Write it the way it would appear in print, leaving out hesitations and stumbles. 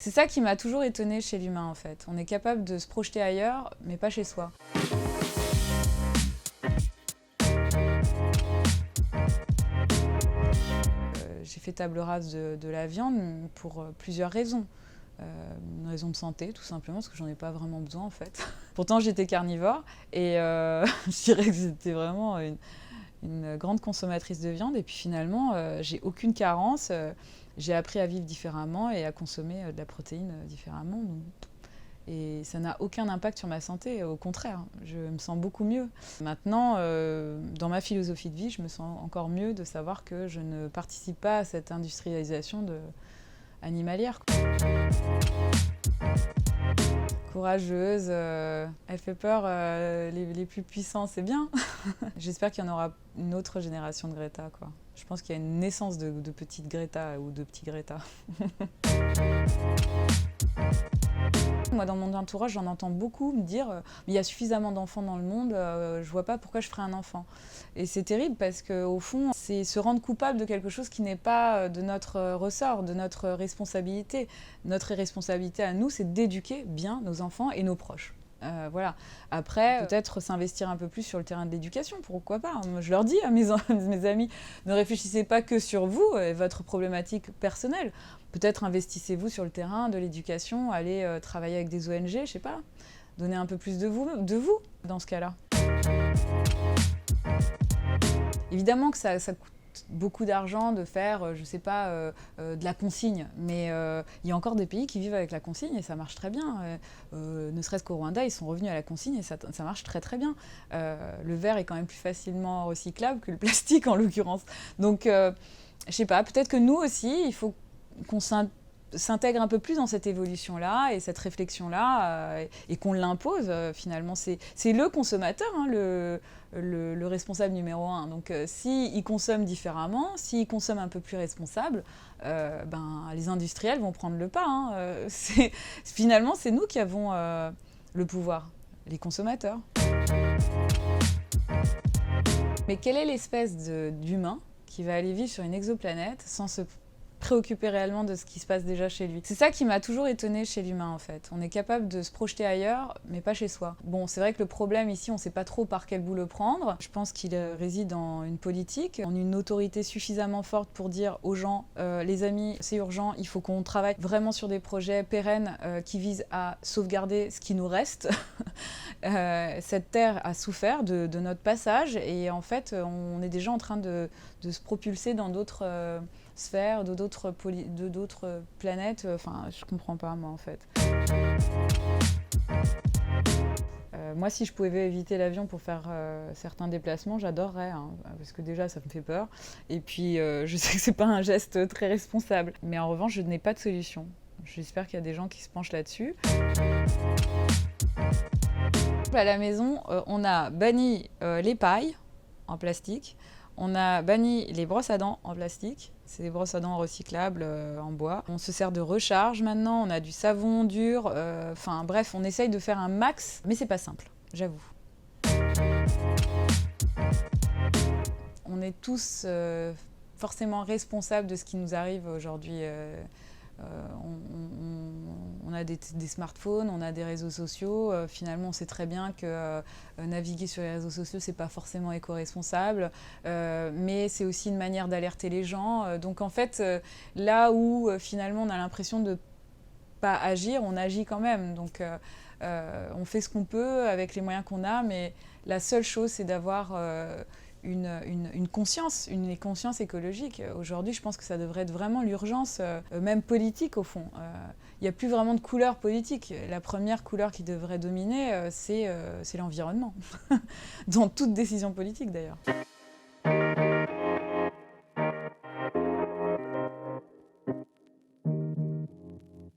C'est ça qui m'a toujours étonnée chez l'humain en fait. On est capable de se projeter ailleurs, mais pas chez soi. J'ai fait table rase de la viande pour plusieurs raisons. Une raison de santé, tout simplement, parce que j'en ai pas vraiment besoin en fait. Pourtant j'étais carnivore et je dirais que j'étais vraiment une grande consommatrice de viande. Et puis finalement, j'ai aucune carence. J'ai appris à vivre différemment et à consommer de la protéine différemment. Et ça n'a aucun impact sur ma santé, au contraire, je me sens beaucoup mieux. Maintenant, dans ma philosophie de vie, je me sens encore mieux de savoir que je ne participe pas à cette industrialisation animalière. Courageuse, elle fait peur, les plus puissants, c'est bien. J'espère qu'il y en aura une autre génération de Greta, quoi. Je pense qu'il y a une naissance de petite Greta ou de petit Greta. Moi, dans mon entourage, j'en entends beaucoup me dire il y a suffisamment d'enfants dans le monde, je vois pas pourquoi je ferais un enfant. Et c'est terrible parce qu'au fond, c'est se rendre coupable de quelque chose qui n'est pas de notre ressort, de notre responsabilité. Notre responsabilité à nous, c'est d'éduquer bien nos enfants et nos proches. Voilà. Après, peut-être s'investir un peu plus sur le terrain de l'éducation, pourquoi pas. Je leur dis à mes amis, ne réfléchissez pas que sur vous et votre problématique personnelle. Peut-être investissez-vous sur le terrain de l'éducation, allez travailler avec des ONG, je sais pas. Donnez un peu plus de vous dans ce cas-là. Évidemment que ça coûte beaucoup d'argent de faire, je sais pas, de la consigne. Mais il y a encore des pays qui vivent avec la consigne et ça marche très bien. Ne serait-ce qu'au Rwanda, ils sont revenus à la consigne et ça marche très très bien. Le verre est quand même plus facilement recyclable que le plastique en l'occurrence. Donc, je sais pas, peut-être que nous aussi, il faut qu'on s'intègre un peu plus dans cette évolution-là et cette réflexion-là et qu'on l'impose finalement. C'est le consommateur, hein, le responsable numéro un. Donc s'il consomme différemment, s'il consomme un peu plus responsable, les industriels vont prendre le pas. Hein. Finalement, c'est nous qui avons le pouvoir, les consommateurs. Mais quelle est l'espèce d'humain qui va aller vivre sur une exoplanète sans se préoccuper réellement de ce qui se passe déjà chez lui. C'est ça qui m'a toujours étonnée chez l'humain en fait. On est capable de se projeter ailleurs, mais pas chez soi. Bon, c'est vrai que le problème ici, on ne sait pas trop par quel bout le prendre. Je pense qu'il réside en une politique, en une autorité suffisamment forte pour dire aux gens, les amis, c'est urgent, il faut qu'on travaille vraiment sur des projets pérennes qui visent à sauvegarder ce qui nous reste. Cette terre a souffert de notre passage et en fait, on est déjà en train de se propulser dans d'autres sphères, de d'autres planètes. Enfin, je comprends pas, moi, en fait. Moi, si je pouvais éviter l'avion pour faire certains déplacements, j'adorerais, hein, parce que déjà, ça me fait peur. Et puis, je sais que c'est pas un geste très responsable. Mais en revanche, je n'ai pas de solution. J'espère qu'il y a des gens qui se penchent là-dessus. À la maison, on a banni les pailles en plastique. On a banni les brosses à dents en plastique. C'est des brosses à dents recyclables en bois. On se sert de recharge maintenant, on a du savon dur. Enfin bref, on essaye de faire un max, mais c'est pas simple, j'avoue. On est tous forcément responsables de ce qui nous arrive aujourd'hui. On a des smartphones, on a des réseaux sociaux. Finalement, on sait très bien que naviguer sur les réseaux sociaux, c'est pas forcément éco-responsable, mais c'est aussi une manière d'alerter les gens. Donc en fait, là où finalement on a l'impression de pas agir, on agit quand même. Donc on fait ce qu'on peut avec les moyens qu'on a, mais la seule chose, c'est d'avoir une conscience écologique. Aujourd'hui, je pense que ça devrait être vraiment l'urgence, même politique au fond. Il n'y a plus vraiment de couleur politique. La première couleur qui devrait dominer, c'est l'environnement, dans toute décision politique d'ailleurs.